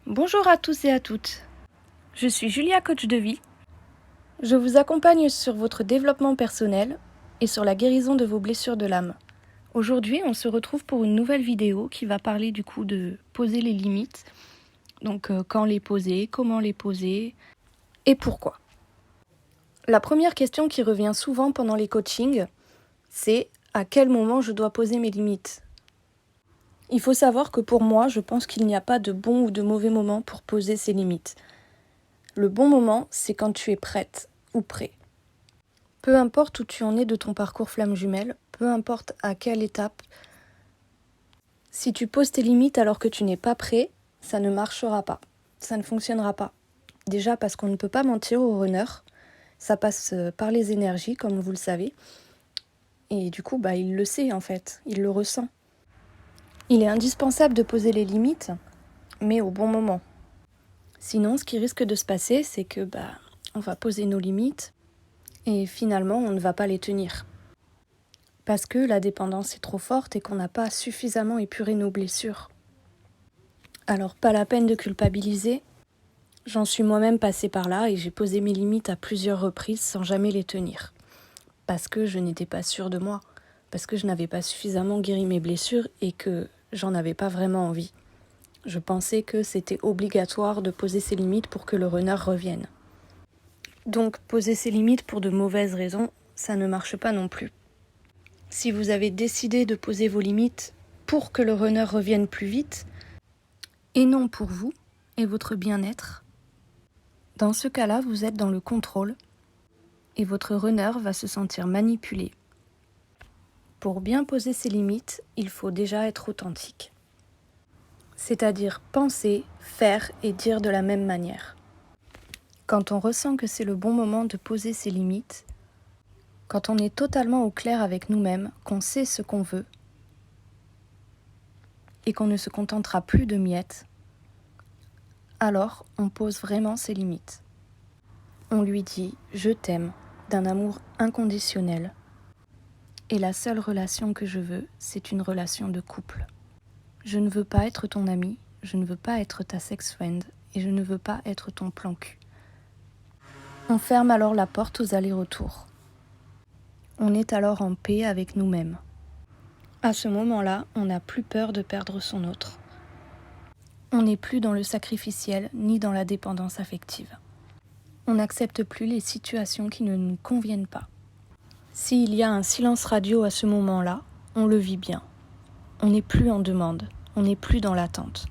Bonjour à tous et à toutes. Je suis Julia, coach de vie. Je vous accompagne sur votre développement personnel et sur la guérison de vos blessures de l'âme. Aujourd'hui, on se retrouve pour une nouvelle vidéo qui va parler du coup de poser les limites. Donc quand les poser, comment les poser et pourquoi. La première question qui revient souvent pendant les coachings, c'est à quel moment je dois poser mes limites ? Il faut savoir que pour moi, je pense qu'il n'y a pas de bon ou de mauvais moment pour poser ses limites. Le bon moment, c'est quand tu es prête ou prêt. Peu importe où tu en es de ton parcours flamme jumelle, peu importe à quelle étape, si tu poses tes limites alors que tu n'es pas prêt, ça ne marchera pas, ça ne fonctionnera pas. Déjà parce qu'on ne peut pas mentir au runner, ça passe par les énergies comme vous le savez, et du coup il le sait en fait, il le ressent. Il est indispensable de poser les limites, mais au bon moment. Sinon, ce qui risque de se passer, c'est que on va poser nos limites et finalement, on ne va pas les tenir. Parce que la dépendance est trop forte et qu'on n'a pas suffisamment épuré nos blessures. Alors, pas la peine de culpabiliser. J'en suis moi-même passée par là et j'ai posé mes limites à plusieurs reprises sans jamais les tenir. Parce que je n'étais pas sûre de moi. Parce que je n'avais pas suffisamment guéri mes blessures et que j'en avais pas vraiment envie. Je pensais que c'était obligatoire de poser ses limites pour que le runner revienne. Donc, poser ses limites pour de mauvaises raisons, ça ne marche pas non plus. Si vous avez décidé de poser vos limites pour que le runner revienne plus vite, et non pour vous et votre bien-être, dans ce cas-là, vous êtes dans le contrôle et votre runner va se sentir manipulé. Pour bien poser ses limites, il faut déjà être authentique. C'est-à-dire penser, faire et dire de la même manière. Quand on ressent que c'est le bon moment de poser ses limites, quand on est totalement au clair avec nous-mêmes, qu'on sait ce qu'on veut, et qu'on ne se contentera plus de miettes, alors on pose vraiment ses limites. On lui dit « je t'aime » d'un amour inconditionnel. Et la seule relation que je veux, c'est une relation de couple. Je ne veux pas être ton ami, je ne veux pas être ta sex friend et je ne veux pas être ton plan cul. On ferme alors la porte aux allers-retours. On est alors en paix avec nous-mêmes. À ce moment-là, on n'a plus peur de perdre son autre. On n'est plus dans le sacrificiel ni dans la dépendance affective. On n'accepte plus les situations qui ne nous conviennent pas. S'il y a un silence radio à ce moment-là, on le vit bien. On n'est plus en demande, on n'est plus dans l'attente.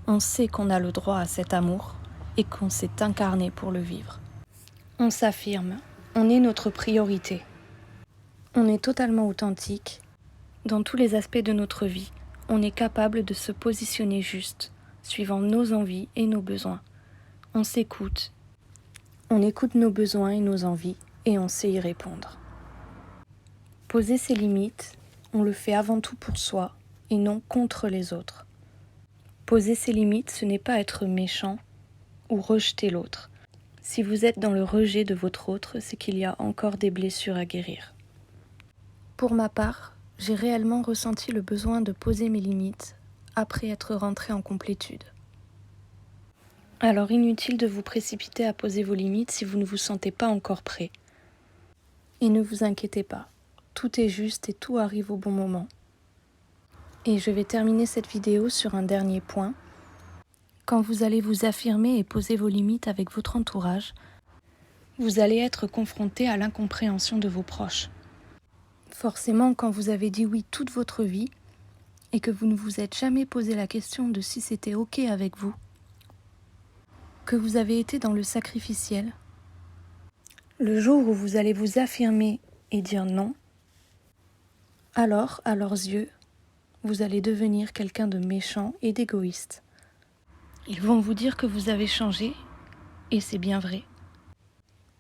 On sait qu'on a le droit à cet amour et qu'on s'est incarné pour le vivre. On s'affirme, on est notre priorité. On est totalement authentique. Dans tous les aspects de notre vie, on est capable de se positionner juste, suivant nos envies et nos besoins. On s'écoute. On écoute nos besoins et nos envies et on sait y répondre. Poser ses limites, on le fait avant tout pour soi et non contre les autres. Poser ses limites, ce n'est pas être méchant ou rejeter l'autre. Si vous êtes dans le rejet de votre autre, c'est qu'il y a encore des blessures à guérir. Pour ma part, j'ai réellement ressenti le besoin de poser mes limites après être rentrée en complétude. Alors inutile de vous précipiter à poser vos limites si vous ne vous sentez pas encore prêt. Et ne vous inquiétez pas, tout est juste et tout arrive au bon moment. Et je vais terminer cette vidéo sur un dernier point. Quand vous allez vous affirmer et poser vos limites avec votre entourage, vous allez être confronté à l'incompréhension de vos proches. Forcément, quand vous avez dit oui toute votre vie et que vous ne vous êtes jamais posé la question de si c'était ok avec vous, que vous avez été dans le sacrificiel, le jour où vous allez vous affirmer et dire non, alors, à leurs yeux, vous allez devenir quelqu'un de méchant et d'égoïste. Ils vont vous dire que vous avez changé, et c'est bien vrai.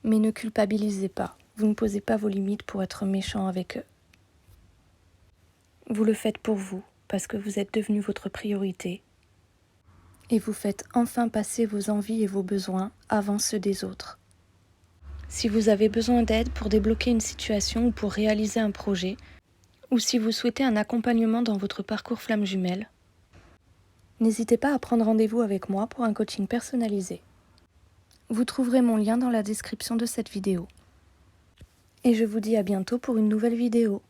Mais ne culpabilisez pas, vous ne posez pas vos limites pour être méchant avec eux. Vous le faites pour vous, parce que vous êtes devenu votre priorité, et vous faites enfin passer vos envies et vos besoins avant ceux des autres. Si vous avez besoin d'aide pour débloquer une situation ou pour réaliser un projet, ou si vous souhaitez un accompagnement dans votre parcours flamme jumelle, n'hésitez pas à prendre rendez-vous avec moi pour un coaching personnalisé. Vous trouverez mon lien dans la description de cette vidéo. Et je vous dis à bientôt pour une nouvelle vidéo.